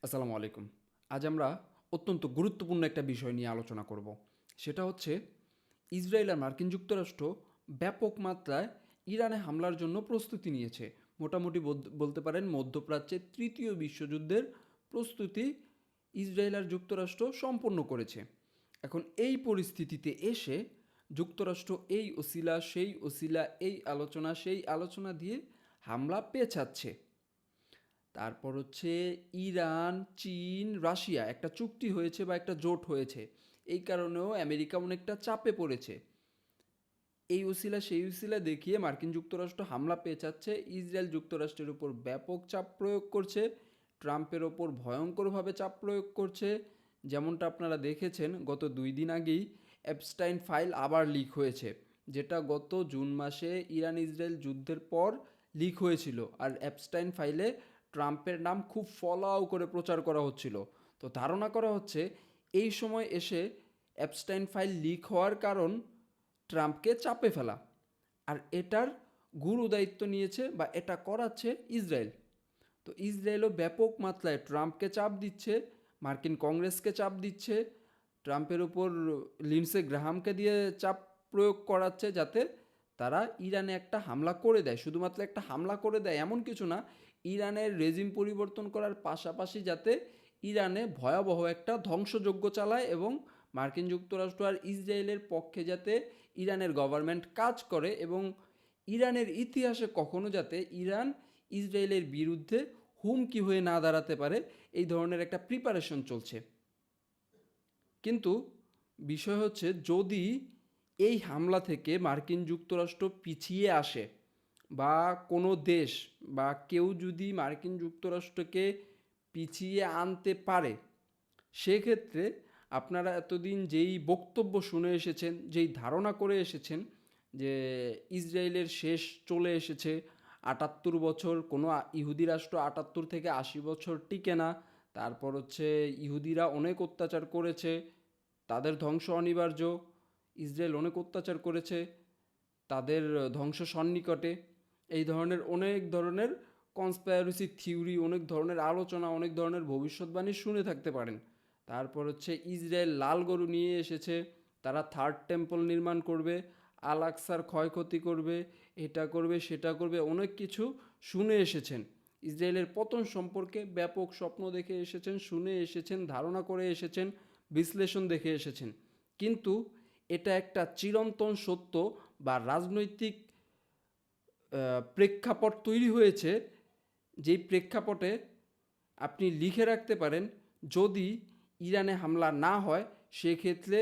আসসালামু আলাইকুম। আজ আমরা অত্যন্ত গুরুত্বপূর্ণ একটা বিষয় নিয়ে আলোচনা করব। সেটা হচ্ছে ইসরায়েল আর মার্কিন যুক্তরাষ্ট্র ব্যাপক মাত্রায় ইরানে হামলার জন্য প্রস্তুতি নিয়েছে। মোটামুটি বলতে পারেন মধ্যপ্রাচ্যের তৃতীয় বিশ্বযুদ্ধের প্রস্তুতি ইসরায়েল আর যুক্তরাষ্ট্র সম্পন্ন করেছে। এখন এই পরিস্থিতিতে এসে যুক্তরাষ্ট্র এই ওসিলা সেই ওসিলা, এই আলোচনা সেই আলোচনা দিয়ে হামলা পেছাচ্ছে। তারপর হচ্ছে ইরান, চীন, রাশিয়া একটা চুক্তি হয়েছে বা একটা জোট হয়েছে। এই কারণেও আমেরিকা অনেকটা চাপে পড়েছে। এই উসিলা সেই উসিলা দেখিয়ে মার্কিন যুক্তরাষ্ট্র হামলা পেঁচাচ্ছে, ইসরায়েল যুক্তরাষ্ট্রের উপর ব্যাপক চাপ প্রয়োগ করছে, ট্রাম্পের ওপর ভয়ঙ্করভাবে চাপ প্রয়োগ করছে। যেমনটা আপনারা দেখেছেন গত 2 দিন আগেই অ্যাপস্টাইন ফাইল আবার লিক হয়েছে, যেটা গত জুন মাসে ইরান ইসরায়েল যুদ্ধের পর লিক হয়েছিল। আর অ্যাপস্টাইন ফাইলে ট্রাম্পের নাম খুব ফলাও করে প্রচার করা হচ্ছিল। তো ধারণা করা হচ্ছে এই সময় এসে অ্যাপস্টাইন ফাইল লিক হওয়ার কারণ ট্রাম্পকে চাপে ফেলা। আর এটার গুরু দায়িত্ব নিয়েছে বা এটা করাচ্ছে ইসরায়েল। তো ইসরায়েলও ব্যাপক মাত্রায় ট্রাম্পকে চাপ দিচ্ছে, মার্কিন কংগ্রেসকে চাপ দিচ্ছে, ট্রাম্পের উপর লিন্ডসে গ্রাহামকে দিয়ে চাপ প্রয়োগ করাচ্ছে যাতে তারা ইরানে একটা হামলা করে দেয়। শুধুমাত্র একটা হামলা করে দেয় এমন কিছু না, ইরানের রেজিম পরিবর্তন করার পাশাপাশি যাতে ইরানে ভয়াবহ একটা ধ্বংসযজ্ঞ চালায় এবং মার্কিন যুক্তরাষ্ট্র আর ইসরায়েলের পক্ষে যাতে ইরানের গভর্নমেন্ট কাজ করে এবং ইরানের ইতিহাসে কখনো যাতে ইরান ইসরায়েলের বিরুদ্ধে হুমকি হয়ে না দাঁড়াতে পারে, এই ধরনের একটা প্রিপারেশন চলছে। কিন্তু বিষয় হচ্ছে যদি এই হামলা থেকে মার্কিন যুক্তরাষ্ট্র পিছিয়ে আসে বা কোনো দেশ বা কেউ যদি মার্কিন যুক্তরাষ্ট্রকে পিছিয়ে আনতে পারে, সেক্ষেত্রে আপনারা এতদিন যেই বক্তব্য শুনে এসেছেন, যেই ধারণা করে এসেছেন যে ইসরায়েলের শেষ চলে এসেছে, ৭৮ বছর কোনো ইহুদি রাষ্ট্র ৭৮ থেকে ৮০ বছর টিকে না, তারপর হচ্ছে ইহুদিরা অনেক অত্যাচার করেছে, তাদের ধ্বংস অনিবার্য, ইসরায়েল অনেক অত্যাচার করেছে, তাদের ধ্বংস সন্নিকটে, এই ধরনের অনেক ধরনের কনস্পায়ারেসি থিওরি, অনেক ধরনের আলোচনা, অনেক ধরনের ভবিষ্যৎবাণী শুনে থাকতে পারেন। তারপর হচ্ছে ইসরায়েল লাল গরু নিয়ে এসেছে, তারা থার্ড টেম্পল নির্মাণ করবে, আল আকসার ক্ষয়ক্ষতি করবে, এটা করবে সেটা করবে, অনেক কিছু শুনে এসেছেন। ইসরায়েলের পতন সম্পর্কে ব্যাপক স্বপ্ন দেখে এসেছেন, শুনে এসেছেন, ধারণা করে এসেছেন, বিশ্লেষণ দেখে এসেছেন। কিন্তু এটা একটা চিরন্তন সত্য বা রাজনৈতিক প্রেক্ষাপট তৈরি হয়েছে, যেই প্রেক্ষাপটে আপনি লিখে রাখতে পারেন যদি ইরানে হামলা না হয় সেক্ষেত্রে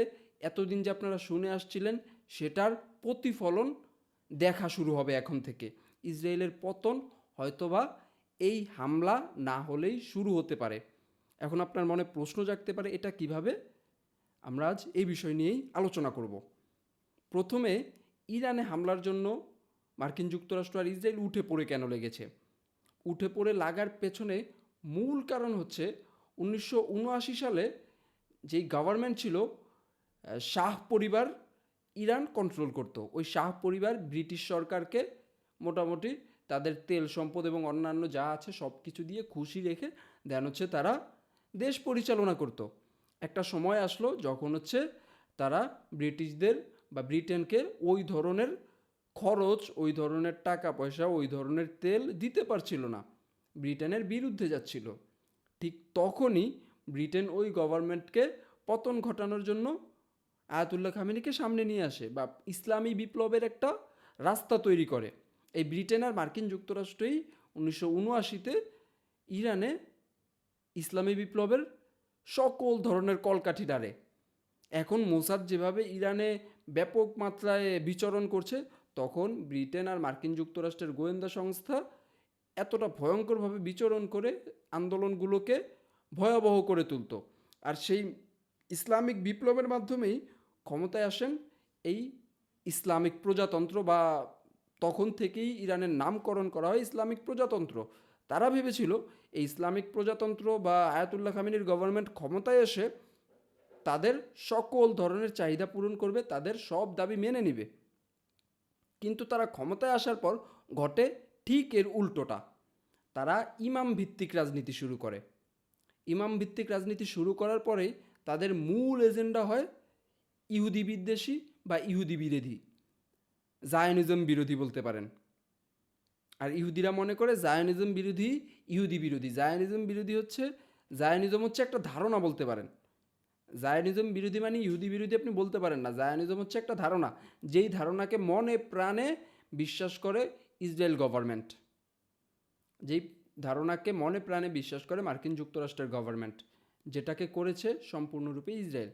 এতদিন যে আপনারা শুনে আসছিলেন সেটার প্রতিফলন দেখা শুরু হবে এখন থেকে। ইসরায়েলের পতন হয়তোবা এই হামলা না হলেই শুরু হতে পারে। এখন আপনার মনে প্রশ্ন জাগতে পারে এটা কিভাবে? আমরা আজ এই বিষয় নিয়েই আলোচনা করব। প্রথমে ইরানে হামলার জন্য মার্কিন যুক্তরাষ্ট্র আর ইসরায়েল উঠে পড়ে কেন লেগেছে? উঠে পড়ে লাগার পেছনে মূল কারণ হচ্ছে ১৯৭৯ সালে যেই গভর্নমেন্ট ছিল, শাহ পরিবার ইরান কন্ট্রোল করত। ওই শাহ পরিবার ব্রিটিশ সরকারকে মোটামুটি তাদের তেল সম্পদ এবং অন্যান্য যা আছে সব কিছু দিয়ে খুশি রেখে দেন হচ্ছে তারা দেশ পরিচালনা করত। একটা সময় আসলো যখন হচ্ছে তারা ব্রিটিশদের বা ব্রিটেনকে ওই ধরনের খরচ, ওই ধরনের টাকা পয়সা, ওই ধরনের তেল দিতে পারছিল না, ব্রিটেনের বিরুদ্ধে যাচ্ছিল। ঠিক তখনই ব্রিটেন ওই গভর্নমেন্টকে পতন ঘটানোর জন্য আয়াতুল্লাহ খামেনিকে সামনে নিয়ে আসে বা ইসলামী বিপ্লবের একটা রাস্তা তৈরি করে। এই ব্রিটেন আর মার্কিন যুক্তরাষ্ট্রই ১৯৭৯-তে ইরানে ইসলামী বিপ্লবের সকল ধরনের কলকাঠি নাড়ে। এখন মোসাদ যেভাবে ইরানে ব্যাপক মাত্রায় বিচরণ করছে, তখন ব্রিটেন আর মার্কিন যুক্তরাষ্ট্রের গোয়েন্দা সংস্থা এতটা ভয়ঙ্করভাবে বিচরণ করে আন্দোলনগুলোকে ভয়াবহ করে তুলত। আর সেই ইসলামিক বিপ্লবের মাধ্যমেই ক্ষমতায় আসেন এই ইসলামিক প্রজাতন্ত্র বা তখন থেকেই ইরানের নামকরণ করা হয় ইসলামিক প্রজাতন্ত্র। তারা ভেবেছিল এই ইসলামিক প্রজাতন্ত্র বা আয়াতুল্লাহ খামেনির গভর্নমেন্ট ক্ষমতায় এসে তাদের সকল ধরনের চাহিদা পূরণ করবে, তাদের সব দাবি মেনে নিবে। কিন্তু তারা ক্ষমতায় আসার পর ঘটে ঠিক এর উল্টোটা। তারা ইমাম ভিত্তিক রাজনীতি শুরু করে। ইমাম ভিত্তিক রাজনীতি শুরু করার পরেই তাদের মূল এজেন্ডা হয় ইহুদি বিদ্বেষী বা ইহুদি বিরোধী, জায়নিজম বিরোধী বলতে পারেন। আর ইহুদিরা মনে করে জায়নিজম বিরোধী ইহুদি বিরোধী। জায়নিজম হচ্ছে একটা ধারণা বলতে পারেন। জায়নিজম বিরোধী মানে ইহুদি বিরোধী আপনি বলতে পারেন না। জায়নিজম হচ্ছে একটা ধারণা, যেই ধারণাকে মনে প্রাণে বিশ্বাস করে ইসরায়েল গভর্নমেন্ট, যেই ধারণাকে মনে প্রাণে বিশ্বাস করে মার্কিন যুক্তরাষ্ট্রের গভর্নমেন্ট, যেটাকে করেছে সম্পূর্ণরূপে ইসরায়েল।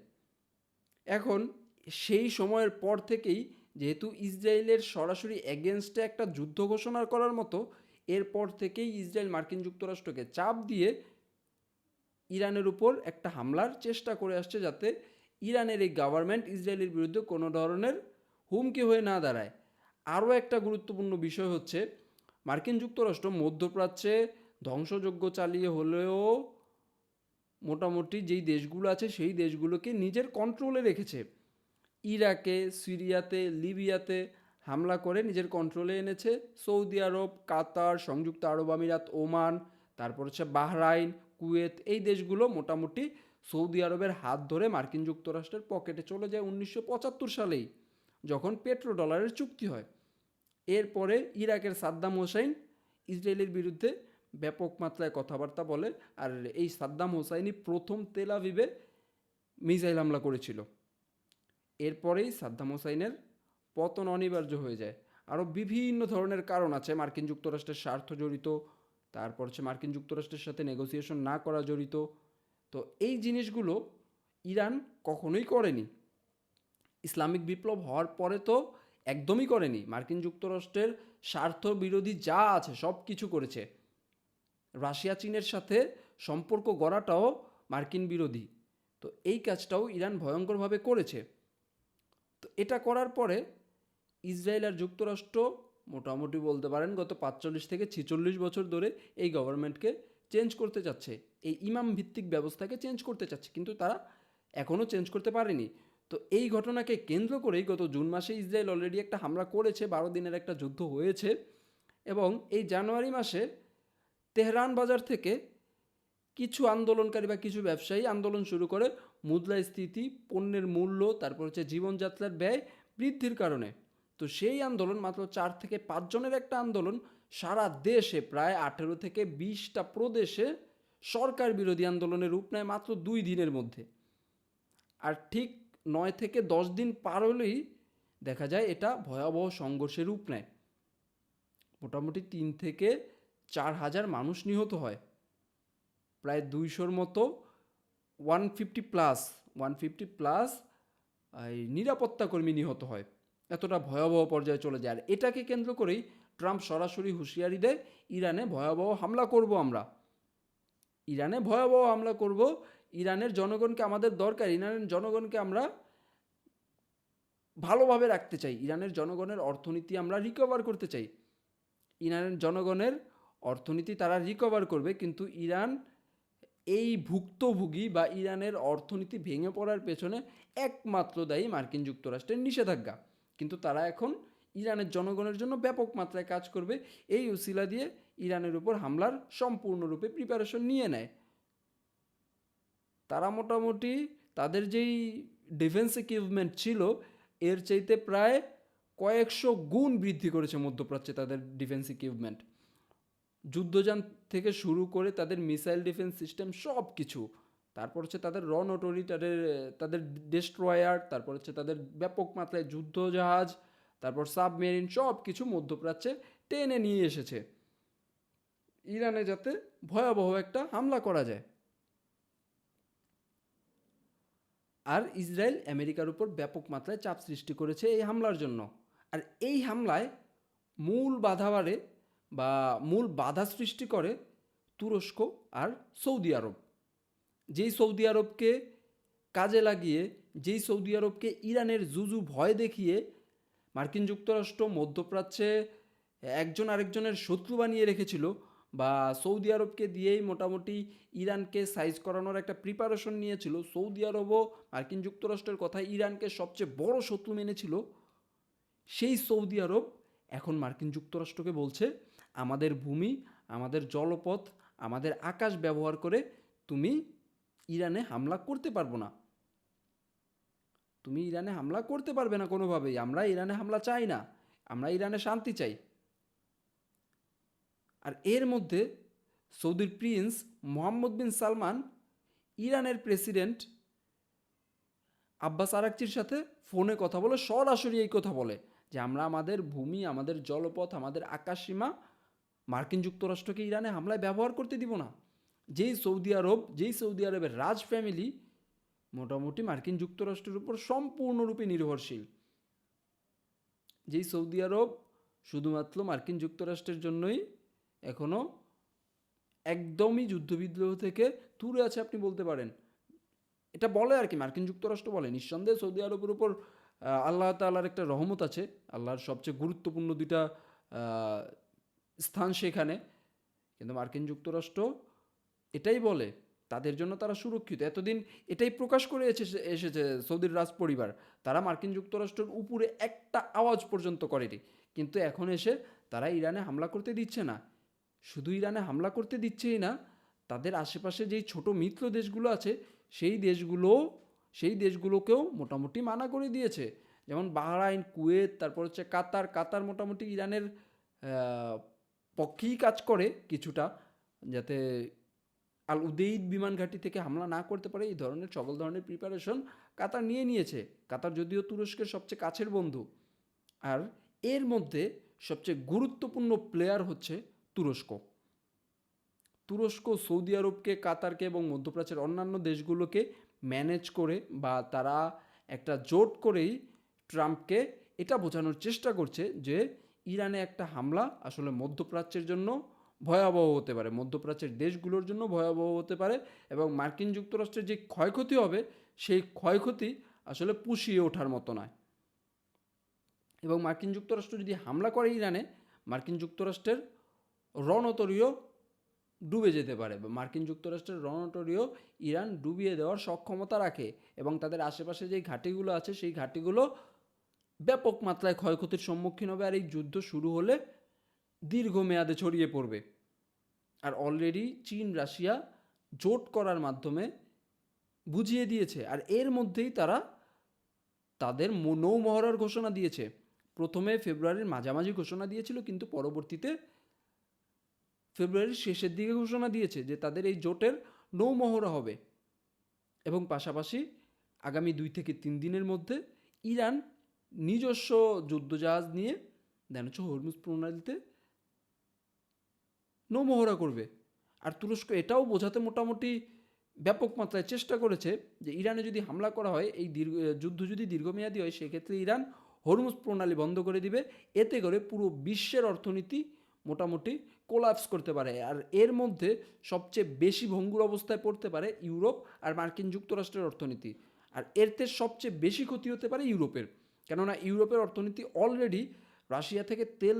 এখন সেই সময়ের পর থেকেই যেহেতু ইসরায়েলের সরাসরি এগেনস্টে একটা যুদ্ধ ঘোষণা করার মতো, এরপর থেকেই ইসরায়েল মার্কিন যুক্তরাষ্ট্রকে চাপ দিয়ে ইরানের উপর একটা হামলার চেষ্টা করে আসছে, যাতে ইরানের এই গভর্নমেন্ট ইসরায়েলের বিরুদ্ধে কোনো ধরনের হুমকি হয়ে না দাঁড়ায়। আরও একটা গুরুত্বপূর্ণ বিষয় হচ্ছে, মার্কিন যুক্তরাষ্ট্র মধ্যপ্রাচ্যে ধ্বংসযজ্ঞ চালিয়ে হলেও মোটামুটি যেই দেশগুলো আছে সেই দেশগুলোকে নিজের কন্ট্রোলে রেখেছে। ইরাকে, সিরিয়াতে, লিবিয়াতে হামলা করে নিজের কন্ট্রোলে এনেছে। সৌদি আরব, কাতার, সংযুক্ত আরব আমিরাত, ওমান, তারপর হচ্ছে বাহরাইন, কুয়েত, এই দেশগুলো মোটামুটি সৌদি আরবের হাত ধরে মার্কিন যুক্তরাষ্ট্রের পকেটে চলে যায় 1975 সালেই, যখন পেট্রো ডলারের চুক্তি হয়। এরপরে ইরাকের সাদ্দাম হোসাইন ইসরায়েলের বিরুদ্ধে ব্যাপক মাত্রায় কথাবার্তা বলে, আর এই সাদ্দাম হোসাইনই প্রথম তেল আভিভে মিসাইল হামলা করেছিল। এরপরেই সাদ্দাম হোসাইনের পতন অনিবার্য হয়ে যায়। আরও বিভিন্ন ধরনের কারণ আছে, মার্কিন যুক্তরাষ্ট্রের স্বার্থ জড়িত, তারপর হচ্ছে মার্কিন যুক্তরাষ্ট্রের সাথে নেগোসিয়েশন না করা জড়িত। তো এই জিনিসগুলো ইরান কখনোই করেনি। ইসলামিক বিপ্লব হওয়ার পরে তো একদমই করেনি। মার্কিন যুক্তরাষ্ট্রের স্বার্থ বিরোধী যা আছে সব কিছু করেছে। রাশিয়া চীনের সাথে সম্পর্ক গড়াটাও মার্কিন বিরোধী। তো এই কাজটাও ইরান ভয়ঙ্করভাবে করেছে। তো এটা করার পরে ইসরায়েল আর যুক্তরাষ্ট্র মোটামুটি বলতে পারেন গত 45 থেকে 46 বছর ধরে এই গভর্নমেন্টকে চেঞ্জ করতে চাচ্ছে, এই ইমাম ভিত্তিক ব্যবস্থাকে চেঞ্জ করতে চাচ্ছে, কিন্তু তারা এখনও চেঞ্জ করতে পারেনি। তো এই ঘটনাকে কেন্দ্র করেই গত জুন মাসে ইসরায়েল অলরেডি একটা হামলা করেছে, 12 দিনের একটা যুদ্ধ হয়েছে, এবং এই জানুয়ারি মাসে তেহরান বাজার থেকে কিছু আন্দোলনকারী বা কিছু ব্যবসায়ী আন্দোলন শুরু করে মুদ্রাস্ফীতি, পণ্যের মূল্য, তারপর হচ্ছে জীবনযাত্রার ব্যয় বৃদ্ধির কারণে। তো সেই আন্দোলন মাত্র 4 থেকে 5 জনের একটা আন্দোলন সারা দেশে প্রায় 18 থেকে 20টা প্রদেশে সরকার বিরোধী আন্দোলনের রূপ নেয় মাত্র 2 দিনের মধ্যে। আর ঠিক 9 থেকে 10 দিন পার হলেই দেখা যায় এটা ভয়াবহ সংঘর্ষের রূপ নেয়। মোটামুটি 3 থেকে 4 হাজার মানুষ নিহত হয়, প্রায় 200-র মতো 150 প্লাস এই নিরাপত্তা কর্মী নিহত হয়। এতটা ভয়াবহ পর্যায়ে চলে যায়। আর এটাকে কেন্দ্র করেই ট্রাম্প সরাসরি হুঁশিয়ারি দেয়, ইরানে ভয়াবহ হামলা করব আমরা, ইরানে ভয়াবহ হামলা করব, ইরানের জনগণকে আমাদের দরকার, ইরানের জনগণকে আমরা ভালোভাবে রাখতে চাই, ইরানের জনগণের অর্থনীতি আমরা রিকভার করতে চাই। ইরানের জনগণের অর্থনীতি তারা রিকভার করবে, কিন্তু ইরান এই ভুক্তভোগী বা ইরানের অর্থনীতি ভেঙে পড়ার পেছনে একমাত্র দায়ী মার্কিন যুক্তরাষ্ট্রের নিষেধাজ্ঞা। কিন্তু তারা এখন ইরানের জনগণের জন্য ব্যাপক মাত্রায় কাজ করবে, এই উসিলা দিয়ে ইরানের উপর হামলার সম্পূর্ণরূপে প্রিপারেশন নিয়ে নেয়। তারা মোটামুটি তাদের যেই ডিফেন্স ইকুইপমেন্ট ছিল এর চাইতে প্রায় কয়েকশো গুণ বৃদ্ধি করেছে মধ্যপ্রাচ্যে তাদের ডিফেন্স ইকুইপমেন্ট। যুদ্ধযান থেকে শুরু করে তাদের মিসাইল ডিফেন্স সিস্টেম সব কিছু, তারপর হচ্ছে তাদের রণতরী, তাদের ডেস্ট্রয়ার, তারপর হচ্ছে তাদের ব্যাপক মাত্রায় যুদ্ধ জাহাজ, তারপর সাবমেরিন, সব কিছু মধ্যপ্রাচ্যে টেনে নিয়ে এসেছে ইরানে, যাতে ভয়াবহ একটা হামলা করা যায়। আর ইসরায়েল আমেরিকার উপর ব্যাপক মাত্রায় চাপ সৃষ্টি করেছে এই হামলার জন্য। আর এই হামলায় মূল বাধাবারে বা মূল বাধা সৃষ্টি করে তুরস্ক আর সৌদি আরব। যেই সৌদি আরবকে কাজে লাগিয়ে, যেই সৌদি আরবকে ইরানের জুজু ভয় দেখিয়ে মার্কিন যুক্তরাষ্ট্র মধ্যপ্রাচ্যে একজন আরেকজনের শত্রু বানিয়ে রেখেছিল, বা সৌদি আরবকে দিয়েই মোটামুটি ইরানকে সাইজ করানোর একটা প্রিপারেশন নিয়েছিল, সৌদি আরবও মার্কিন যুক্তরাষ্ট্রের কথা ইরানকে সবচেয়ে বড় শত্রু মেনেছিল, সেই সৌদি আরব এখন মার্কিন যুক্তরাষ্ট্রকে বলছে, আমাদের ভূমি, আমাদের জলপথ, আমাদের আকাশ ব্যবহার করে তুমি ইরানে হামলা করতে পারবো না, তুমি ইরানে হামলা করতে পারবে না কোনোভাবেই, আমরা ইরানে হামলা চাই না, আমরা ইরানে শান্তি চাই। আর এর মধ্যে সৌদির প্রিন্স মোহাম্মদ বিন সালমান ইরানের প্রেসিডেন্ট আব্বাস আরাকচির সাথে ফোনে কথা বলে সরাসরি এই কথা বলে যে আমরা আমাদের ভূমি, আমাদের জলপথ, আমাদের আকাশসীমা মার্কিন যুক্তরাষ্ট্রকে ইরানে হামলায় ব্যবহার করতে দিব না। যেই সৌদি আরবের রাজ ফ্যামিলি মোটামুটি মার্কিন যুক্তরাষ্ট্রের উপর সম্পূর্ণরূপে নির্ভরশীল, যেই সৌদি আরব শুধুমাত্র মার্কিন যুক্তরাষ্ট্রের জন্যই এখনও একদমই যুদ্ধবিদ্রোহ থেকে দূরে আছে আপনি বলতে পারেন। এটা বলে আর কি, মার্কিন যুক্তরাষ্ট্র বলে। নিঃসন্দেহে সৌদি আরবের উপর আল্লাহ তাআলার একটা রহমত আছে, আল্লাহর সবচেয়ে গুরুত্বপূর্ণ দুইটা স্থান সেখানে। কিন্তু মার্কিন যুক্তরাষ্ট্র এটাই বলে তাদের জন্য তারা সুরক্ষিত। এতদিন এটাই প্রকাশ করে এসেছে সৌদির রাজ পরিবার, তারা মার্কিন যুক্তরাষ্ট্রের উপরে একটা আওয়াজ পর্যন্ত করেনি। কিন্তু এখন এসে তারা ইরানে হামলা করতে দিচ্ছে না। শুধু ইরানে হামলা করতে দিচ্ছেই না, তাদের আশেপাশে যেই ছোট মিত্র দেশগুলো আছে সেই দেশগুলোকেও মোটামুটি মানা করে দিয়েছে। যেমন বাহরাইন, কুয়েত, তারপর হচ্ছে কাতার মোটামুটি ইরানের পক্ষেই কাজ করে কিছুটা, যাতে আল উদেইদ বিমান ঘাঁটি থেকে হামলা না করতে পারে। এই ধরনের সকল ধরনের প্রিপারেশন কাতার নিয়েছে। কাতার যদিও তুরস্কের সবচেয়ে কাছের বন্ধু। আর এর মধ্যে সবচেয়ে গুরুত্বপূর্ণ প্লেয়ার হচ্ছে তুরস্ক। সৌদি আরবকে, কাতারকে এবং মধ্যপ্রাচ্যের অন্যান্য দেশগুলোকে ম্যানেজ করে, বা তারা একটা জোট করেই ট্রাম্পকে এটা বোঝানোর চেষ্টা করছে যে ইরানে একটা হামলা আসলে মধ্যপ্রাচ্যের জন্য ভয়াবহ হতে পারে, মধ্যপ্রাচ্যের দেশগুলোর জন্য ভয়াবহ হতে পারে, এবং মার্কিন যুক্তরাষ্ট্রের যে ক্ষয়ক্ষতি হবে সেই ক্ষয়ক্ষতি আসলে পুষিয়ে ওঠার মতো নয়। এবং মার্কিন যুক্তরাষ্ট্র যদি হামলা করে ইরানে, মার্কিন যুক্তরাষ্ট্রের রণতরীয় ডুবে যেতে পারে, বা মার্কিন যুক্তরাষ্ট্রের রণতরীয় ইরান ডুবিয়ে দেওয়ার সক্ষমতা রাখে। এবং তাদের আশেপাশে যেই ঘাঁটিগুলো আছে সেই ঘাঁটিগুলো ব্যাপক মাত্রায় ক্ষয়ক্ষতির সম্মুখীন হবে। আর এই যুদ্ধ শুরু হলে দীর্ঘমেয়াদে ছড়িয়ে পড়বে। আর অলরেডি চীন রাশিয়া জোট করার মাধ্যমে বুঝিয়ে দিয়েছে। আর এর মধ্যেই তারা তাদের নৌমহড়ার ঘোষণা দিয়েছে। প্রথমে ফেব্রুয়ারির মাঝামাঝি ঘোষণা দিয়েছিল, কিন্তু পরবর্তীতে ফেব্রুয়ারির শেষের দিকে ঘোষণা দিয়েছে যে তাদের এই জোটের নৌমহড়া হবে। এবং পাশাপাশি আগামী 2 থেকে 3 দিনের মধ্যে ইরান নিজস্ব যুদ্ধজাহাজ নিয়ে দেন হচ্ছে হরমুজ প্রণালীতে নৌমহড়া করবে। আর তুরস্ক এটাও বোঝাতে মোটামুটি ব্যাপক মাত্রায় চেষ্টা করেছে যে ইরানে যদি হামলা করা হয়, এই যুদ্ধ যদি দীর্ঘমেয়াদী হয়, সেক্ষেত্রে ইরান হরমুজ প্রণালী বন্ধ করে দিবে। এতে করে পুরো বিশ্বের অর্থনীতি মোটামুটি কোলাপস করতে পারে। আর এর মধ্যে সবচেয়ে বেশি ভঙ্গুর অবস্থায় পড়তে পারে ইউরোপ আর মার্কিন যুক্তরাষ্ট্রের অর্থনীতি। আর এরতে সবচেয়ে বেশি ক্ষতি হতে পারে ইউরোপের, কেননা ইউরোপের অর্থনীতি অলরেডি রাশিয়া থেকে তেল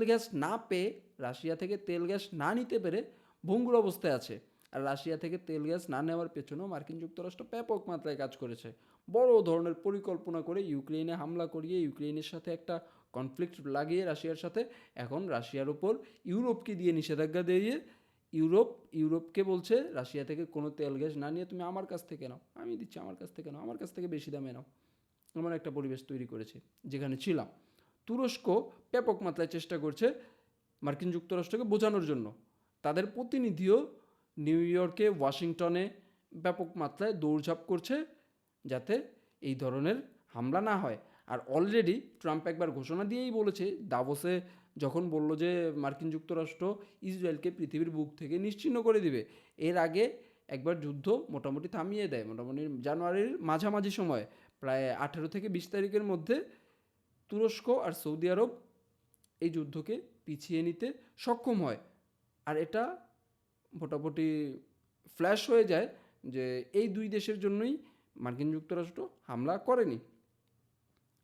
গ্যাস না নিতে পেরে ভঙ্গুর অবস্থায় আছে। আর রাশিয়া থেকে তেল গ্যাস না নেওয়ার পেছনেও মার্কিন যুক্তরাষ্ট্র ব্যাপক মাত্রায় কাজ করেছে। বড় ধরনের পরিকল্পনা করে ইউক্রেনে হামলা করিয়ে, ইউক্রেনের সাথে একটা কনফ্লিক্ট লাগিয়ে রাশিয়ার সাথে, এখন রাশিয়ার উপর ইউরোপকে দিয়ে নিষেধাজ্ঞা দিয়ে ইউরোপকে বলছে রাশিয়া থেকে কোনো তেল গ্যাস না নিয়ে তুমি আমার কাছ থেকে নাও, আমি দিচ্ছি, আমার কাছ থেকে নাও, আমার কাছ থেকে বেশি দামে নাও। এমন একটা পরিবেশ তৈরি করেছে যেখানে ছিলাম। তুরস্ক ব্যাপক মাত্রায় চেষ্টা করছে মার্কিন যুক্তরাষ্ট্রকে বোঝানোর জন্য। তাদের প্রতিনিধিও নিউ ইয়র্কে, ওয়াশিংটনে ব্যাপক মাত্রায় দৌড়ঝাঁপ করছে যাতে এই ধরনের হামলা না হয়। আর অলরেডি ট্রাম্প একবার ঘোষণা দিয়েই বলেছে, দাভোসে যখন বলল যে মার্কিন যুক্তরাষ্ট্র ইসরায়েলকে পৃথিবীর বুক থেকে নিশ্চিহ্ন করে দিবে, এর আগে একবার যুদ্ধ মোটামুটি থামিয়ে দেয়। মোটামুটি জানুয়ারির মাঝামাঝি সময়, প্রায় 18 থেকে 20 তারিখের মধ্যে তুরস্ক আর সৌদি আরব এই যুদ্ধকে পিছিয়ে নিতে সক্ষম হয়। আর এটা মোটামুটি ফ্ল্যাশ হয়ে যায় যে এই দুই দেশের জন্যই মার্কিন যুক্তরাষ্ট্র হামলা করেনি,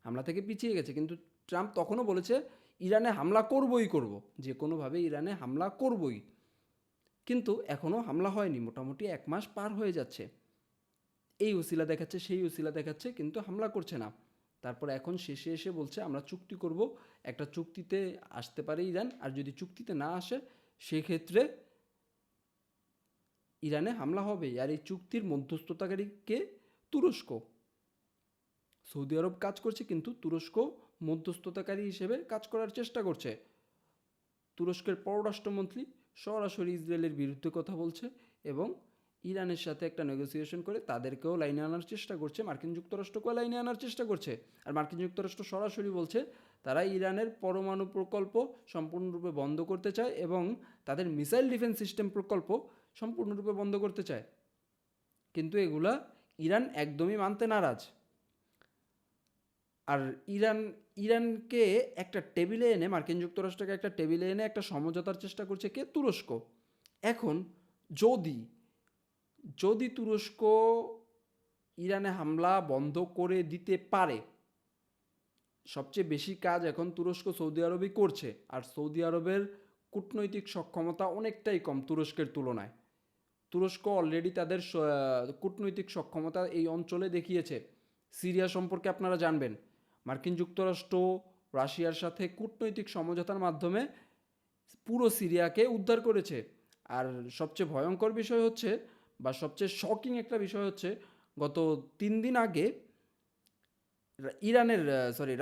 হামলা থেকে পিছিয়ে গেছে। কিন্তু ট্রাম্প তখনও বলেছে ইরানে হামলা করবই, যে কোনোভাবে ইরানে হামলা করবই। কিন্তু এখনও হামলা হয়নি, মোটামুটি 1 মাস পার হয়ে যাচ্ছে। এই উসিলা দেখাচ্ছে, সেই উসিলা দেখাচ্ছে, কিন্তু হামলা করছে না। তারপর এখন শেষে এসে বলছে আমরা চুক্তি করব, একটা চুক্তিতে আসতে পারে ইরান। আর যদি চুক্তিতে না আসে, সেক্ষেত্রে ইরানে হামলা হবে। আর এই চুক্তির মধ্যস্থতাকারী কে? তুরস্ক। সৌদি আরব কাজ করছে, কিন্তু তুরস্ক মধ্যস্থতাকারী হিসেবে কাজ করার চেষ্টা করছে। তুরস্কের পররাষ্ট্রমন্ত্রী সরাসরি ইসরায়েলের বিরুদ্ধে কথা বলছে এবং ইরানের সাথে একটা নেগোসিয়েশন করে তাদেরকেও লাইনে আনার চেষ্টা করছে, মার্কিন যুক্তরাষ্ট্রকেও লাইনে আনার চেষ্টা করছে। আর মার্কিন যুক্তরাষ্ট্র সরাসরি বলছে তারা ইরানের পরমাণু প্রকল্প সম্পূর্ণরূপে বন্ধ করতে চায় এবং তাদের মিসাইল ডিফেন্স সিস্টেম প্রকল্প সম্পূর্ণরূপে বন্ধ করতে চায়। কিন্তু এগুলা ইরান একদমই মানতে নারাজ। আর ইরানকে একটা টেবিলে এনে, মার্কিন যুক্তরাষ্ট্রকে একটা টেবিলে এনে একটা সমঝোতার চেষ্টা করছে কে? তুরস্ক। এখন যদি যদি তুরস্ক ইরানে হামলা বন্ধ করে দিতে পারে, সবচেয়ে বেশি কাজ এখন তুরস্ক সৌদি আরবই করছে। আর সৌদি আরবের কূটনৈতিক সক্ষমতা অনেকটাই কম তুরস্কের তুলনায়। তুরস্ক অলরেডি তাদের কূটনৈতিক সক্ষমতা এই অঞ্চলে দেখিয়েছে। সিরিয়া সম্পর্কে আপনারা জানবেন, মার্কিন যুক্তরাষ্ট্র রাশিয়ার সাথে কূটনৈতিক সমঝোতার মাধ্যমে পুরো সিরিয়াকে উদ্ধার করেছে। আর সবচেয়ে ভয়ঙ্কর বিষয় হচ্ছে, বা সবচেয়ে শকিং একটা বিষয় হচ্ছে, গত 3 দিন আগে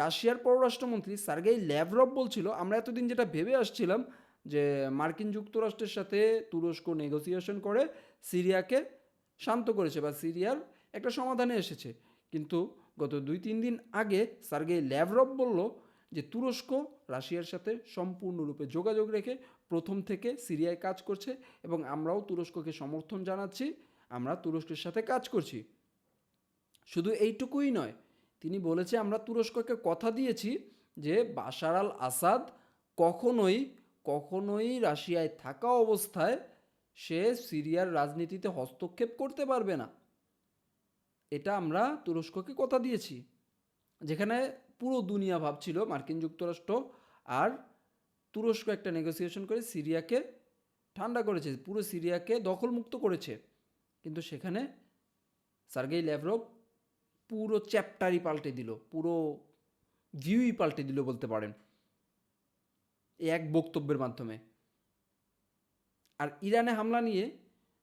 রাশিয়ার পররাষ্ট্রমন্ত্রী সার্গেই ল্যাভরভ বলছিল, আমরা এতদিন যেটা ভেবে আসছিলাম যে মার্কিন যুক্তরাষ্ট্রের সাথে তুরস্ক নেগোসিয়েশন করে সিরিয়াকে শান্ত করেছে বা সিরিয়ার একটা সমাধানে এসেছে, কিন্তু গত 2-3 দিন আগে সার্গেই ল্যাভরভ বলল যে তুরস্ক রাশিয়ার সাথে সম্পূর্ণরূপে যোগাযোগ রেখে প্রথম থেকে সিরিয়ায় কাজ করছে এবং আমরাও তুরস্ককে সমর্থন জানাচ্ছি, আমরা তুরস্কের সাথে কাজ করছি। শুধু এইটুকুই নয়, তিনি বলেছে আমরা তুরস্ককে কথা দিয়েছি যে বাশার আল আসাদ কখনোই কখনোই রাশিয়ায় থাকা অবস্থায় সে সিরিয়ার রাজনীতিতে হস্তক্ষেপ করতে পারবে না। এটা আমরা তুরস্ককে কথা দিয়েছি। যেখানে পুরো দুনিয়া ভাবছিল মার্কিন যুক্তরাষ্ট্র আর তুরস্ক একটা নেগোসিয়েশন করে সিরিয়াকে ঠান্ডা করেছে, পুরো সিরিয়াকে দখলমুক্ত করেছে, কিন্তু সেখানে সার্গেই ল্যাভরভ পুরো চ্যাপ্টারই পাল্টে দিল, পুরো ভিউই পাল্টে দিল বলতে পারেন এই এক বক্তব্যের মাধ্যমে। আর ইরানে হামলা নিয়ে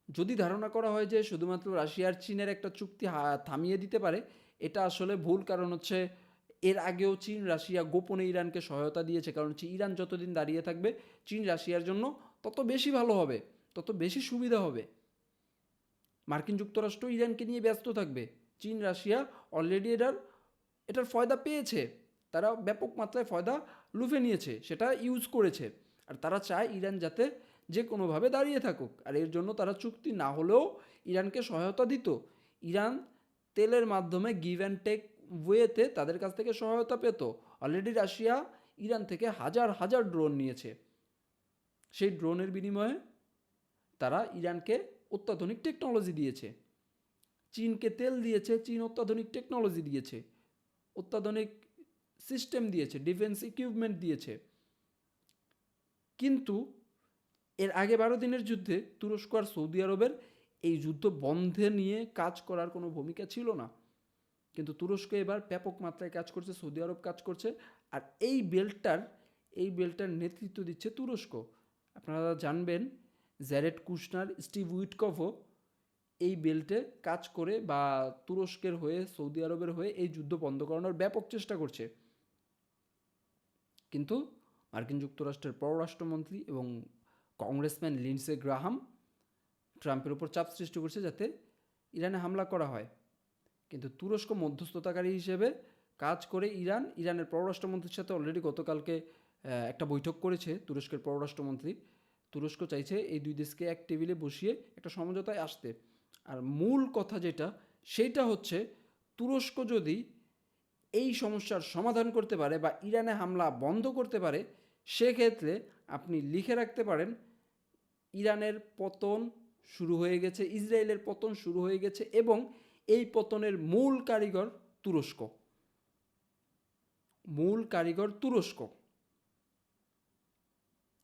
যদি ধারণা করা হয় যে শুধুমাত্র রাশিয়ার চীনের একটা চুক্তি থামিয়ে দিতে পারে, এটা আসলে ভুল। কারণ হচ্ছে এর আগেও চীন রাশিয়া গোপনে ইরানকে সহায়তা দিয়েছে, কারণ হচ্ছে ইরান যতদিন দাঁড়িয়ে থাকবে চীন রাশিয়ার জন্য তত বেশি ভালো হবে, তত বেশি সুবিধা হবে। মার্কিন যুক্তরাষ্ট্র ইরানকে নিয়ে ব্যস্ত থাকবে, চীন রাশিয়া অলরেডি এটার ফয়দা পেয়েছে, তারা ব্যাপক মাত্রায় ফয়দা লুফে নিয়েছে, সেটা ইউজ করেছে। আর তারা চায় ইরান যাতে যে কোনোভাবে দাঁড়িয়ে থাকুক, আর এর জন্য তারা চুক্তি না হলেও ইরানকে সহায়তা দিত। ইরান তেলের মাধ্যমে গিভ অ্যান্ড টেক ওয়েতে তাদের কাছ থেকে সহায়তা পেত। অলরেডি রাশিয়া ইরান থেকে হাজার হাজার ড্রোন নিয়েছে, সেই ড্রোনের বিনিময়ে তারা ইরানকে অত্যাধুনিক টেকনোলজি দিয়েছে। চীনকে তেল দিয়েছে, চীন অত্যাধুনিক টেকনোলজি দিয়েছে, অত্যাধুনিক সিস্টেম দিয়েছে, ডিফেন্স ইকুইপমেন্ট দিয়েছে। কিন্তু এর আগে 12 দিনের যুদ্ধে তুরস্ক আর সৌদি আরবের এই যুদ্ধ বন্ধে নিয়ে কাজ করার কোনো ভূমিকা ছিল না, কিন্তু তুরস্ক এবার ব্যাপক মাত্রায় কাজ করছে, সৌদি আরব কাজ করছে। আর এই বেল্টটার নেতৃত্ব দিচ্ছে তুরস্ক। আপনারা জানবেন জ্যারেড কুশনার, স্টিভ উইটকফও এই বেল্টে কাজ করে বা তুরস্কের হয়ে, সৌদি আরবের হয়ে এই যুদ্ধ বন্ধ করানোর ব্যাপক চেষ্টা করছে। কিন্তু মার্কিন যুক্তরাষ্ট্রের পররাষ্ট্রমন্ত্রী এবং কংগ্রেসম্যান লিন্ডসে গ্রাহাম ট্রাম্পের উপর চাপ সৃষ্টি করছে যাতে ইরানে হামলা করা হয়। কিন্তু তুরস্ক মধ্যস্থতাকারী হিসেবে কাজ করে ইরানের পররাষ্ট্রমন্ত্রীর সাথে অলরেডি গতকালকে একটা বৈঠক করেছে তুরস্কের পররাষ্ট্রমন্ত্রী। তুরস্ক চাইছে এই দুই দেশকে এক টেবিলে বসিয়ে একটা সমঝোতায় আসতে। আর মূল কথা যেটা, সেইটা হচ্ছে তুরস্ক যদি এই সমস্যার সমাধান করতে পারে বা ইরানে হামলা বন্ধ করতে পারে, সেক্ষেত্রে আপনি লিখে রাখতে পারেন ইরানের পতন শুরু হয়ে গেছে, ইসরায়েলের পতন শুরু হয়ে গেছে এবং এই পতনের মূল কারিগর তুরস্ক।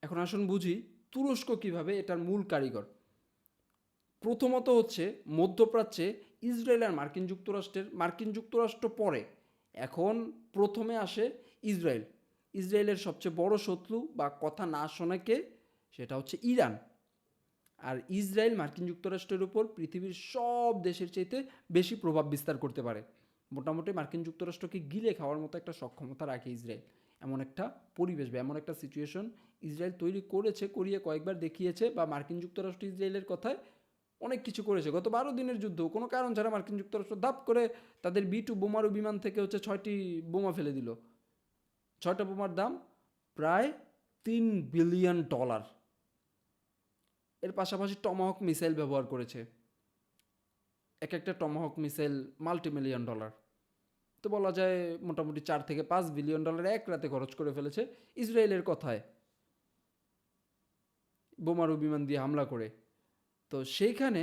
এখন আসুন বুঝি তুরস্ক কিভাবে এটার মূল কারিগর। প্রথমত হচ্ছে মধ্যপ্রাচ্যে ইসরায়েল আর মার্কিন যুক্তরাষ্ট্র পরে, এখন প্রথমে আসে ইসরায়েল। ইসরায়েলের সবচেয়ে বড় শত্রু বা কথা না শোনে কে? সেটা হচ্ছে ইরান। আর ইসরায়েল মার্কিন যুক্তরাষ্ট্রের উপর পৃথিবীর সব দেশের চাইতে বেশি প্রভাব বিস্তার করতে পারে। মোটামুটি মার্কিন যুক্তরাষ্ট্রকে গিলে খাওয়ার মতো একটা সক্ষমতা রাখে ইসরায়েল। এমন একটা পরিবেশ বা এমন একটা সিচুয়েশন ইসরায়েল তৈরি করেছে, করিয়ে কয়েকবার দেখিয়েছে, বা মার্কিন যুক্তরাষ্ট্র ইসরায়েলের কথায় অনেক কিছু করেছে। গত 12 দিনের যুদ্ধ কোনো কারণ ছাড়া মার্কিন যুক্তরাষ্ট্র দাপ করে তাদের B2 বোমারু বিমান থেকে 6টি বোমা ফেলে দিল। 6টা বোমার দাম প্রায় $3 বিলিয়ন। এর পাশাপাশি টমাহক মিসাইল ব্যবহার করেছে। একটা টমাহক মিসাইল $multi-million। তো বলা যায় মোটামুটি $4 থেকে $5 বিলিয়ন এক রাতে খরচ করে ফেলেছে ইসরায়েলের কথায়, বোমারু বিমান দিয়ে হামলা করে। তো সেইখানে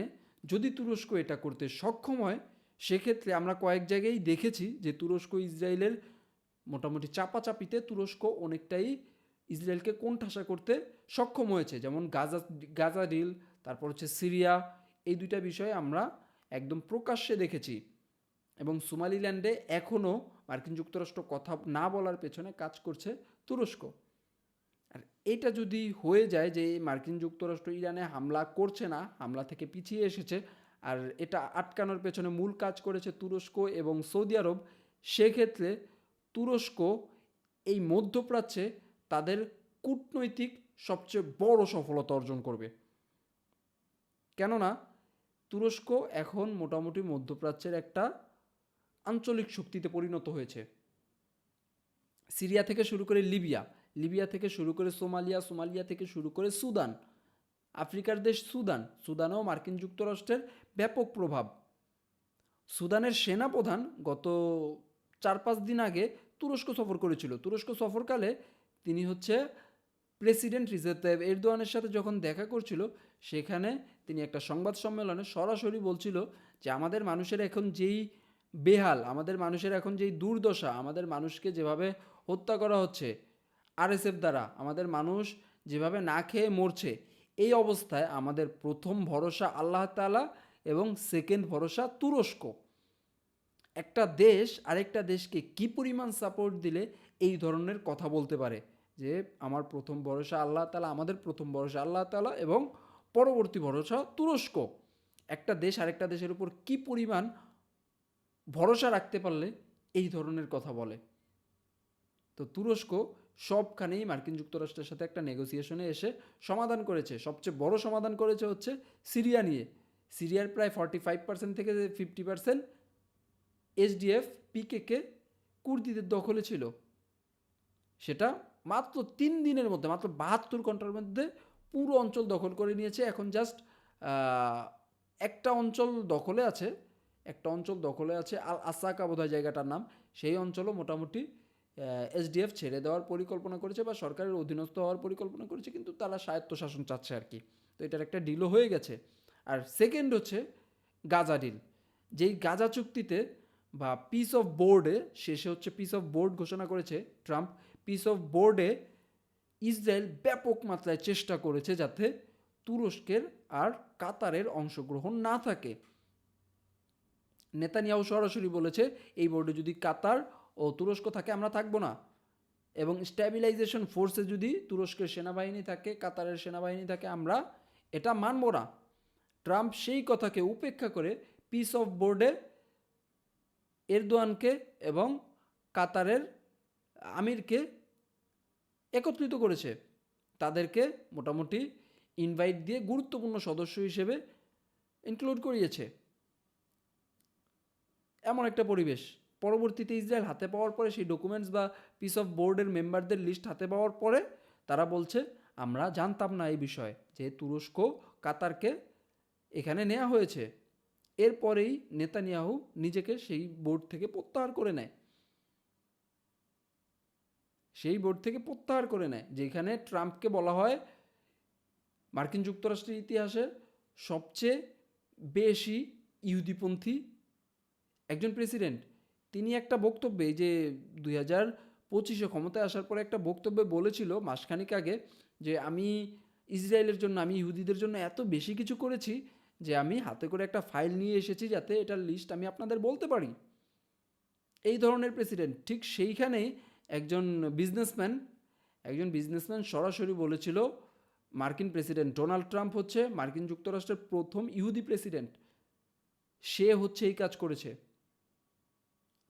যদি তুরস্ক এটা করতে সক্ষম হয়, সেক্ষেত্রে আমরা কয়েক জায়গায় দেখেছি যে তুরস্ক ইসরায়েলের মোটামুটি চাপাচাপিতে তুরস্ক অনেকটাই ইসরায়েলকে কোণঠাসা করতে সক্ষম হয়েছে। যেমন গাজা ডিল, তারপর সিরিয়া, এই দুইটা বিষয়ে আমরা একদম প্রকাশ্যে দেখেছি। এবং সোমালিল্যান্ডে এখনও মার্কিন যুক্তরাষ্ট্র কথা না বলার পেছনে কাজ করছে তুরস্ক। আর এটা যদি হয়ে যায় যে মার্কিন যুক্তরাষ্ট্র ইরানে হামলা করছে না, হামলা থেকে পিছিয়ে এসেছে, আর এটা আটকানোর পেছনে মূল কাজ করেছে তুরস্ক এবং সৌদি আরব, সেক্ষেত্রে তুরস্ক এই মধ্যপ্রাচ্যে তাদের কূটনৈতিক সবচেয়ে বড় সফলতা অর্জন করবে। কেননা তুরস্ক এখন মোটামুটি মধ্যপ্রাচ্যের একটা আঞ্চলিক শক্তিতে পরিণত হয়েছে। সিরিয়া থেকে শুরু করে লিবিয়া, লিবিয়া থেকে শুরু করে সোমালিয়া, সোমালিয়া থেকে শুরু করে সুদান, আফ্রিকার দেশ সুদানেও মার্কিন যুক্তরাষ্ট্রের ব্যাপক প্রভাব। সুদানের সেনাপ্রধান গত 4-5 দিন আগে তুরস্ক সফর করেছিল। তুরস্ক সফরকালে তিনি প্রেসিডেন্ট রিসেপ তাইয়িপ এরদোয়ানের সাথে যখন দেখা করছিল, সেখানে তিনি একটা সংবাদ সম্মেলনে সরাসরি বলছিল যে আমাদের মানুষের এখন যেই বেহাল, আমাদের মানুষের এখন যেই দুর্দশা, আমাদের মানুষকে যেভাবে হত্যা করা হচ্ছে RSF দ্বারা, আমাদের মানুষ যেভাবে না খেয়ে মরছে, এই অবস্থায় আমাদের প্রথম ভরসা আল্লাহ তাআলা এবং সেকেন্ড ভরসা তুরস্ক। একটা দেশ আরেকটা দেশকে কি পরিমাণ সাপোর্ট দিলে এই ধরনের কথা বলতে পারে যে আমার প্রথম ভরসা আল্লাহ তাআলা, আমাদের প্রথম ভরসা আল্লাহ তাআলা এবং পরবর্তী ভরসা তুরস্ক। একটা দেশ আরেকটা দেশের উপর কি পরিমাণ ভরসা রাখতে পারলে এই ধরনের কথা বলে। তো তুরস্ক সবখানেই মার্কিন যুক্তরাষ্ট্রের সাথে একটা নেগোসিয়েশনে এসে সমাধান করেছে। সবচেয়ে বড় সমাধান করেছে সিরিয়া নিয়ে। সিরিয়ার প্রায় 45% থেকে 50% SDF PKK কুর্দিদের দখলে ছিল। সেটা মাত্র 3 দিনের মধ্যে, মাত্র 72 ঘন্টার মধ্যে পুরো অঞ্চল দখল করে নিয়েছে। এখন জাস্ট একটা অঞ্চল দখলে আছে, আল আসাকা বোধহয় জায়গাটার নাম। সেই অঞ্চলও মোটামুটি SDF ছেড়ে দেওয়ার পরিকল্পনা করেছে বা সরকারের অধীনস্থ হওয়ার পরিকল্পনা করেছে, কিন্তু তারা স্বায়ত্তশাসন চাচ্ছে আর কি। তো এটার একটা ডিলও হয়ে গেছে। আর সেকেন্ড গাজা ডিল। যেই গাজা চুক্তিতে বা পিস অফ বোর্ডে, শেষে পিস অফ বোর্ড ঘোষণা করেছে ট্রাম্প। পিস অফ বোর্ডে ইসরায়েল ব্যাপক মাত্রায় চেষ্টা করেছে যাতে তুরস্কের আর কাতারের অংশগ্রহণ না থাকে। নেতানিয়াহু সরাসরি বলেছে এই বোর্ডে যদি কাতার ও তুরস্ক থাকে আমরা থাকবো না, এবং স্ট্যাবিলাইজেশন ফোর্সে যদি তুরস্কের সেনাবাহিনী থাকে, কাতারের সেনাবাহিনী থাকে, আমরা এটা মানব না। ট্রাম্প সেই কথাকে উপেক্ষা করে পিস অফ বোর্ডে এরদোয়ানকে এবং কাতারের আমিরকে একত্রিত করেছে। তাদেরকে মোটামুটি ইনভাইট দিয়ে গুরুত্বপূর্ণ সদস্য হিসেবে ইনক্লুড করিয়েছে। এমন একটা পরিবেশ পরবর্তীতে ইসরায়েল হাতে পাওয়ার পরে, সেই ডকুমেন্টস বা পিস অফ বোর্ডের মেম্বারদের লিস্ট হাতে পাওয়ার পরে তারা বলছে আমরা জানতাম না এই বিষয়ে যে তুরস্ক কাতারকে এখানে নেওয়া হয়েছে। এরপরেই নেতানিয়াহু নিজেকে সেই বোর্ড থেকে প্রত্যাহার করে নেয়। যেখানে ট্রাম্পকে বলা হয় মার্কিন যুক্তরাষ্ট্রের ইতিহাসে সবচেয়ে বেশি ইহুদিপন্থী একজন প্রেসিডেন্ট। তিনি একটা বক্তব্যে, যে 2025 ক্ষমতায় আসার পরে একটা বক্তব্যে বলেছিল মাসখানিক আগে যে আমি ইসরায়েলের জন্য, আমি ইহুদিদের জন্য এত বেশি কিছু করেছি যে আমি হাতে করে একটা ফাইল নিয়ে এসেছি যাতে এটার লিস্ট আমি আপনাদের বলতে পারি। এই ধরনের প্রেসিডেন্ট। ঠিক সেইখানেই একজন বিজনেসম্যান সরাসরি বলেছিল মার্কিন প্রেসিডেন্ট ডোনাল্ড ট্রাম্প হচ্ছে মার্কিন যুক্তরাষ্ট্রের প্রথম ইহুদি প্রেসিডেন্ট, সে হচ্ছে এই কাজ করেছে।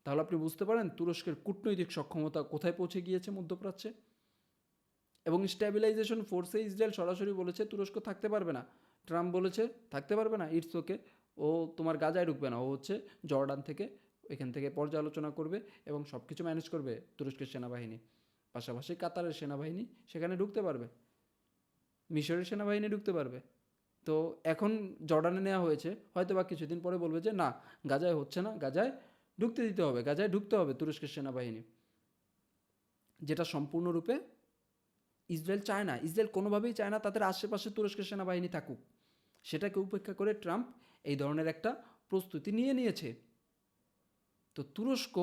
তাহলে আপনি বুঝতে পারেন তুরস্কের কূটনৈতিক সক্ষমতা কোথায় পৌঁছে গিয়েছে মধ্যপ্রাচ্যে। এবং স্ট্যাবিলাইজেশন ফোর্সে ইসরায়েল সরাসরি বলেছে তুরস্ক থাকতে পারবে না। ট্রাম্প বলেছে থাকতে পারবে না, ইটস ওকে, ও তোমার গাজায় ঢুকবে না, ও হচ্ছে জর্ডান থেকে, এখান থেকে পর্যালোচনা করবে এবং সব কিছু ম্যানেজ করবে তুরস্কের সেনাবাহিনী। পাশাপাশি কাতারের সেনাবাহিনী সেখানে ঢুকতে পারবে, মিশরের সেনাবাহিনী ঢুকতে পারবে। তো এখন জর্ডানে নেওয়া হয়েছে, হয়তো বা কিছুদিন পরে বলবে যে না, গাজায় হচ্ছে না, গাজায় ঢুকতে দিতে হবে, গাজায় ঢুকতে হবে তুরস্কের সেনাবাহিনী, যেটা সম্পূর্ণরূপে ইসরায়েল চায় না। ইসরায়েল কোনোভাবেই চায় না তাদের আশেপাশে তুরস্কের সেনাবাহিনী থাকুক। সেটাকে উপেক্ষা করে ট্রাম্প এই ধরনের একটা প্রস্তুতি নিয়েছে। তো তুরস্ক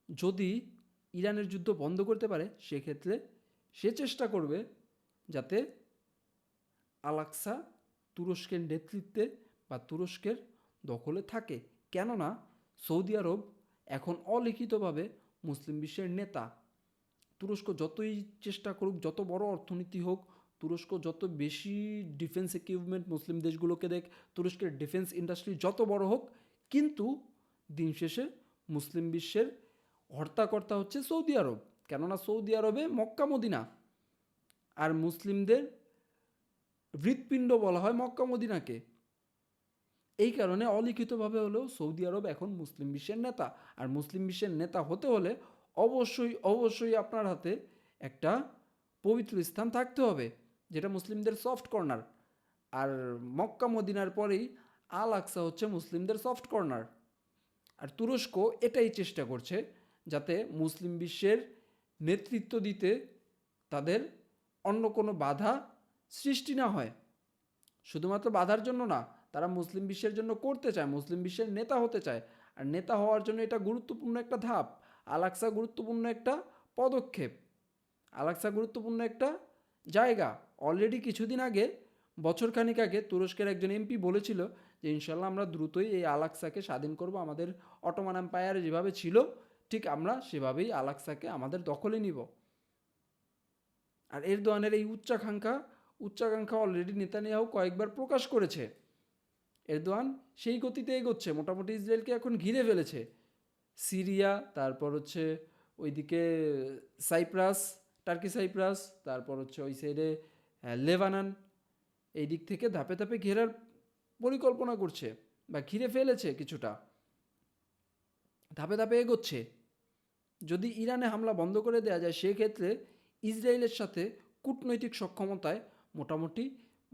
যদি ইরানের যুদ্ধ বন্ধ করতে পারে, সেক্ষেত্রে সে চেষ্টা করবে যাতে আল আকসা তুরস্কের নেতৃত্বে বা তুরস্কের দখলে থাকে। কেননা সৌদি আরব এখন অলিখিতভাবে মুসলিম বিশ্বের নেতা। তুরস্ক যতই চেষ্টা করুক, যত বড় অর্থনীতি হোক, তুরস্ক যত বেশি ডিফেন্স ইকুইপমেন্ট মুসলিম দেশগুলোকে দেখ, তুরস্কের ডিফেন্স ইন্ডাস্ট্রি যত বড় হোক, কিন্তু দিন শেষে মুসলিম বিশ্বের হর্তাকর্তা হচ্ছে সৌদি আরব। কেননা সৌদি আরবে মক্কা মদিনা, আর মুসলিমদের হৃৎপিণ্ড বলা হয় মক্কা মদিনাকে। এই কারণে অলিখিতভাবে হলেও সৌদি আরব এখন মুসলিম বিশ্বের নেতা। আর মুসলিম বিশ্বের নেতা হতে হলে অবশ্যই আপনার হাতে একটা পবিত্র স্থান থাকতে হবে, যেটা মুসলিমদের সফট কর্নার। আর মক্কা মদিনার পরেই আল আকসা হচ্ছে মুসলিমদের সফট কর্নার। আর তুরস্ক এটাই চেষ্টা করছে যাতে মুসলিম বিশ্বের নেতৃত্ব দিতে তাদের অন্য কোনো বাধা সৃষ্টি না হয়। শুধুমাত্র বাধার জন্য না, তারা মুসলিম বিশ্বের জন্য করতে চায়, মুসলিম বিশ্বের নেতা হতে চায়। আর নেতা হওয়ার জন্য এটা গুরুত্বপূর্ণ একটা ধাপ। আল আকসা গুরুত্বপূর্ণ একটা পদক্ষেপ, আল আকসা গুরুত্বপূর্ণ একটা জায়গা। অলরেডি কিছুদিন আগে, বছরখানিক আগে, তুরস্কের একজন এমপি বলেছিল যে ইনশাল্লাহ আমরা দ্রুতই এই আল আকসাকে স্বাধীন করব, আমাদের অটোমান এম্পায়ারে যেভাবে ছিল ঠিক আমরা সেভাবেই আল আকসাকে আমাদের দখলে নিব। আর এরদোয়ানের এই উচ্চাকাঙ্ক্ষা অলরেডি নেতানিয়াহু কয়েকবার প্রকাশ করেছে। এরদোয়ান সেই গতিতে এগোচ্ছে, মোটামুটি ইসরায়েলকে এখন ঘিরে ফেলেছে। সিরিয়া, তারপর হচ্ছে ওইদিকে টার্কি সাইপ্রাস, তারপর হচ্ছে ওই সাইডে লেবানন, এই দিক থেকে ধাপে ধাপে ঘেরার পরিকল্পনা করছে বা ঘিরে ফেলেছে কিছুটা, ধাপে ধাপে এগোচ্ছে। যদি ইরানে হামলা বন্ধ করে দেওয়া যায়, সেক্ষেত্রে ইসরায়েলের সাথে কূটনৈতিক সক্ষমতায় মোটামুটি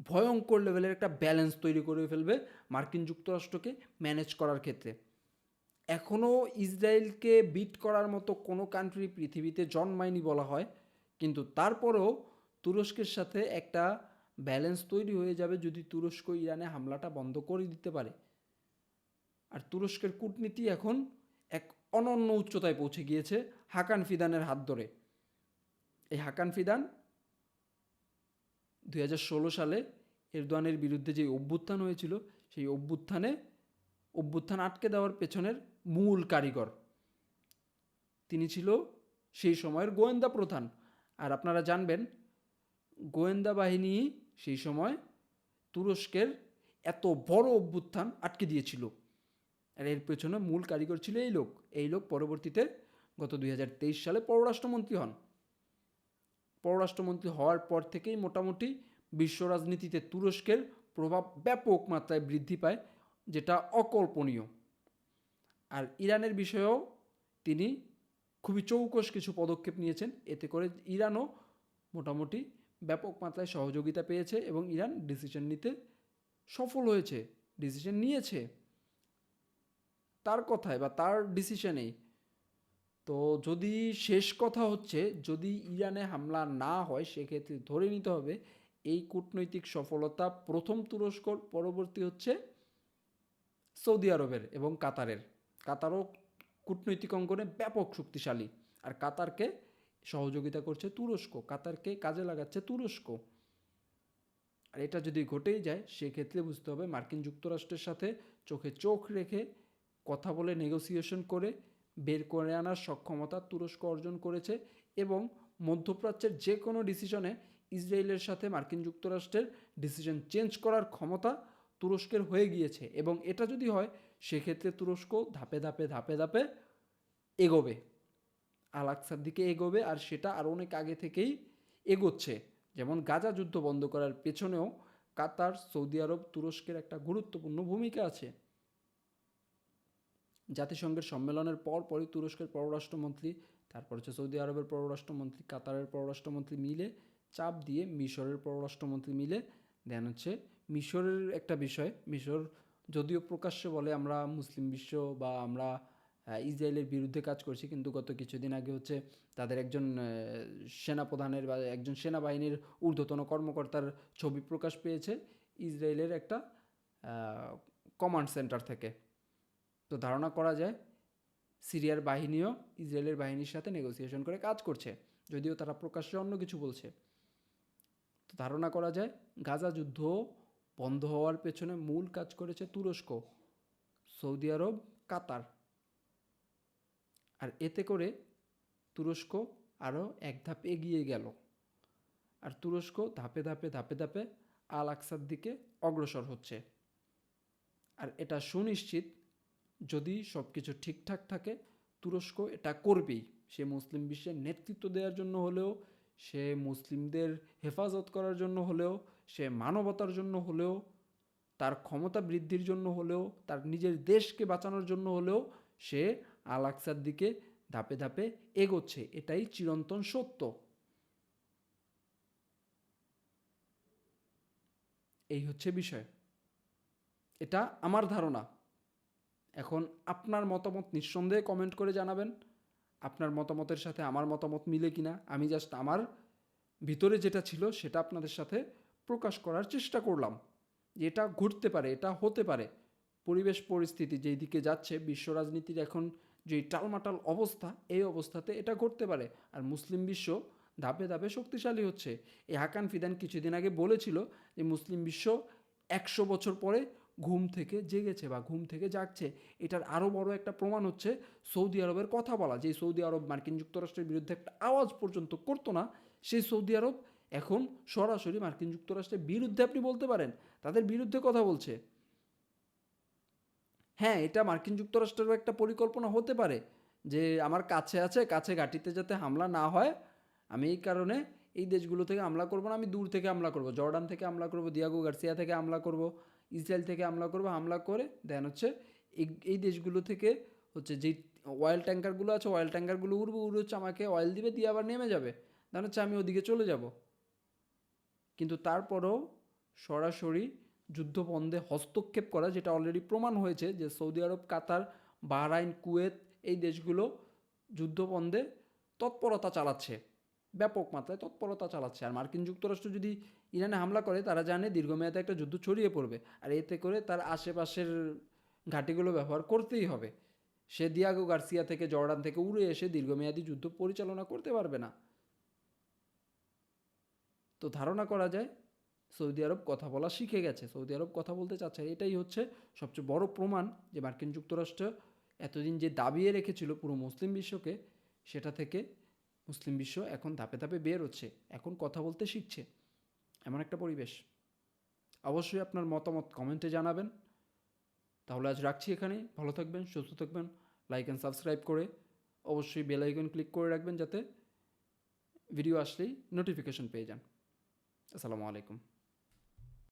ভয়ঙ্কর লেভেলের একটা ব্যালেন্স তৈরি করে ফেলবে মার্কিন যুক্তরাষ্ট্রকে ম্যানেজ করার ক্ষেত্রে। এখনও ইসরায়েলকে বিট করার মতো কোনো কান্ট্রি পৃথিবীতে জন্মায়নি বলা হয়, কিন্তু তারপরেও তুরস্কের সাথে একটা ব্যালেন্স তৈরি হয়ে যাবে যদি তুরস্ক ইরানে হামলাটা বন্ধ করে দিতে পারে। আর তুরস্কের কূটনীতি এখন এক অনন্য উচ্চতায় পৌঁছে গিয়েছে হাকান ফিদানের হাত ধরে। এই হাকান ফিদান 2016 সালে এরদোয়ানের বিরুদ্ধে যে অভ্যুত্থান হয়েছিল, সেই অভ্যুত্থান আটকে দেওয়ার পেছনের মূল কারিগর তিনি ছিল সেই সময়ের গোয়েন্দা প্রধান। আর আপনারা জানবেন গোয়েন্দা বাহিনী সেই সময় তুরস্কের এত বড় অভ্যুত্থান আটকে দিয়েছিল। আর এর পেছনে মূল কারিগর ছিল এই লোক পরবর্তীতে গত 2023 সালে পররাষ্ট্রমন্ত্রী হন। পররাষ্ট্রমন্ত্রী হওয়ার পর থেকেই মোটামুটি বিশ্ব রাজনীতিতে তুরস্কের প্রভাব ব্যাপক মাত্রায় বৃদ্ধি পায়, যেটা অকল্পনীয়। আর ইরানের বিষয়েও তিনি খুবই চৌকস কিছু পদক্ষেপ নিয়েছেন, এতে করে ইরানও মোটামুটি ব্যাপক মাত্রায় সহযোগিতা পেয়েছে এবং ইরান ডিসিশন নিতে সফল হয়েছে, ডিসিশন নিয়েছে তার কথায় বা তার ডিসিশনেই। তো যদি শেষ কথা হচ্ছে, যদি ইরানে হামলা না হয়, সেক্ষেত্রে ধরে নিতে হবে এই কূটনৈতিক সফলতা প্রথম তুরস্কর, পরবর্তী হচ্ছে সৌদি আরবের এবং কাতারও কূটনৈতিক অঙ্গনে ব্যাপক শক্তিশালী। আর কাতারকে সহযোগিতা করছে তুরস্ক, কাতারকে কাজে লাগাচ্ছে তুরস্ক। আর এটা যদি ঘটেই যায়, সেক্ষেত্রে বুঝতে হবে মার্কিন যুক্তরাষ্ট্রের সাথে চোখে চোখ রেখে কথা বলে নেগোসিয়েশন করে বের করে আনার সক্ষমতা তুরস্ক অর্জন করেছে এবং মধ্যপ্রাচ্যের যে কোনো ডিসিশনে ইসরায়েলের সাথে মার্কিন যুক্তরাষ্ট্রের ডিসিশন চেঞ্জ করার ক্ষমতা তুরস্কের হয়ে গিয়েছে, এবং এটা যদি হয় সেক্ষেত্রে তুরস্ক ধাপে ধাপে ধাপে ধাপে এগোবে, আল আকসার দিকে এগোবে, আর সেটা আরও অনেক আগে থেকেই এগোচ্ছে। যেমন গাজা যুদ্ধ বন্ধ করার পেছনেও কাতার, সৌদি আরব, তুরস্কের একটা গুরুত্বপূর্ণ ভূমিকা আছে। জাতিসংঘের সম্মেলনের পরই তুরস্কের পররাষ্ট্রমন্ত্রী, তারপর হচ্ছে সৌদি আরবের পররাষ্ট্রমন্ত্রী, কাতারের পররাষ্ট্রমন্ত্রী মিলে চাপ দিয়ে মিশরের পররাষ্ট্রমন্ত্রী মিলে দেন হচ্ছে মিশরের একটা বিষয়। মিশর যদিও প্রকাশ্যে বলে আমরা মুসলিম বিশ্ব বা আমরা ইসরায়েলের বিরুদ্ধে কাজ করছি, কিন্তু গত কিছুদিন আগে হচ্ছে তাদের একজন সেনাপ্রধানের বা একজন সেনাবাহিনীর ঊর্ধ্বতন কর্মকর্তার ছবি প্রকাশ পেয়েছে ইসরায়েলের একটা কমান্ড সেন্টার থেকে। তো ধারণা করা যায় সিরিয়ার বাহিনীও ইসরায়েলের বাহিনীর সাথে নেগোসিয়েশন করে কাজ করছে, যদিও তারা প্রকাশ্যে অন্য কিছু বলছে। তো ধারণা করা যায় গাজা যুদ্ধ বন্ধ হওয়ার পেছনে মূল কাজ করেছে তুরস্ক, সৌদি আরব, কাতার। আর এতে করে তুরস্ক আরও এক ধাপ এগিয়ে গেল, আর তুরস্ক ধাপে ধাপে ধাপে ধাপে আল আকসার দিকে অগ্রসর হচ্ছে। আর এটা সুনিশ্চিত, যদি সব কিছু ঠিকঠাক থাকে তুরস্ক এটা করবেই। সে মুসলিম বিশ্বের নেতৃত্ব দেওয়ার জন্য হলেও, সে মুসলিমদের হেফাজত করার জন্য হলেও, সে মানবতার জন্য হলেও, তার ক্ষমতা বৃদ্ধির জন্য হলেও, তার নিজের দেশকে বাঁচানোর জন্য হলেও সে আল আকসার দিকে ধাপে ধাপে এগোচ্ছে। এটাই চিরন্তন সত্য। এই হচ্ছে বিষয়, এটা আমার ধারণা। এখন আপনার মতামত নিঃসন্দেহে কমেন্ট করে জানাবেন, আপনার মতামতের সাথে আমার মতামত মিলে কিনা। আমি জাস্ট আমার ভিতরে যেটা ছিল সেটা আপনাদের সাথে প্রকাশ করার চেষ্টা করলাম, যে এটা ঘটতে পারে, এটা হতে পারে। পরিবেশ পরিস্থিতি যেই দিকে যাচ্ছে, বিশ্ব রাজনীতির এখন যেই টালমাটাল অবস্থা, এই অবস্থাতে এটা ঘটতে পারে। আর মুসলিম বিশ্ব ধাপে ধাপে শক্তিশালী হচ্ছে। এই হাকান ফিদান কিছুদিন আগে বলেছিল যে মুসলিম বিশ্ব 100 বছর পরে ঘুম থেকে জেগেছে বা ঘুম থেকে জাগছে। এটার আরও বড় একটা প্রমাণ হচ্ছে সৌদি আরবের কথা বলা। যে সৌদি আরব মার্কিন যুক্তরাষ্ট্রের বিরুদ্ধে একটা আওয়াজ পর্যন্ত করতো না, সেই সৌদি আরব এখন সরাসরি মার্কিন যুক্তরাষ্ট্রের বিরুদ্ধে আপনি বলতে পারেন তাদের বিরুদ্ধে কথা বলছে। হ্যাঁ, এটা মার্কিন যুক্তরাষ্ট্রেরও একটা পরিকল্পনা হতে পারে যে আমার কাছে আছে, কাছে ঘাঁটিতে যাতে হামলা না হয়, আমি এই কারণে এই দেশগুলো থেকে হামলা করব না, আমি দূর থেকে হামলা করব, জর্ডান থেকে হামলা করব, দিয়াগো গার্সিয়া থেকে হামলা করব, ইসরায়েল থেকে হামলা করব, হামলা করে দেন হচ্ছে এই দেশগুলো থেকে হচ্ছে যেই অয়েল ট্যাঙ্কারগুলো আছে, অয়েল ট্যাঙ্কারগুলো উড়ে হচ্ছে আমাকে অয়েল দিবে, দিয়ে আবার নেমে যাবে, দেন হচ্ছে আমি ওদিকে চলে যাব। কিন্তু তারপরও সরাসরি যুদ্ধ বন্ধে হস্তক্ষেপ করা, যেটা অলরেডি প্রমাণ হয়েছে যে সৌদি আরব, কাতার, বাহরাইন, কুয়েত এই দেশগুলো যুদ্ধ বন্ধে তৎপরতা চালাচ্ছে, ব্যাপক মাত্রায় তৎপরতা চালাচ্ছে। আর মার্কিন যুক্তরাষ্ট্র যদি ইরানে হামলা করে, তারা জানে দীর্ঘমেয়াদে একটা যুদ্ধ ছড়িয়ে পড়বে, আর এতে করে তার আশেপাশের ঘাঁটিগুলো ব্যবহার করতেই হবে। সে দিয়াগো গার্সিয়া থেকে, জর্ডান থেকে উড়ে এসে দীর্ঘমেয়াদী যুদ্ধ পরিচালনা করতে পারবে না। তো ধারণা করা যায় সৌদি আরব কথা বলা শিখে গেছে, সৌদি আরব কথা বলতে চাচ্ছে। এটাই হচ্ছে সবচেয়ে বড় প্রমাণ যে মার্কিন যুক্তরাষ্ট্র এতদিন যে দাবিয়ে রেখেছিল পুরো মুসলিম বিশ্বকে, সেটা থেকে মুসলিম বিশ্ব এখন ধাপে ধাপে বের হচ্ছে, এখন কথা বলতে শিখছে। এমন একটা পরিবেশ। অবশ্যই আপনার মতামত কমেন্টে জানাবেন। তাহলে আজ রাখছি এখানেই। ভালো থাকবেন, সুস্থ থাকবেন। লাইক অ্যান্ড সাবস্ক্রাইব করে অবশ্যই বেল আইকন ক্লিক করে রাখবেন, যাতে ভিডিও আসলেই নোটিফিকেশন পেয়ে যান। আসসালামু আলাইকুম।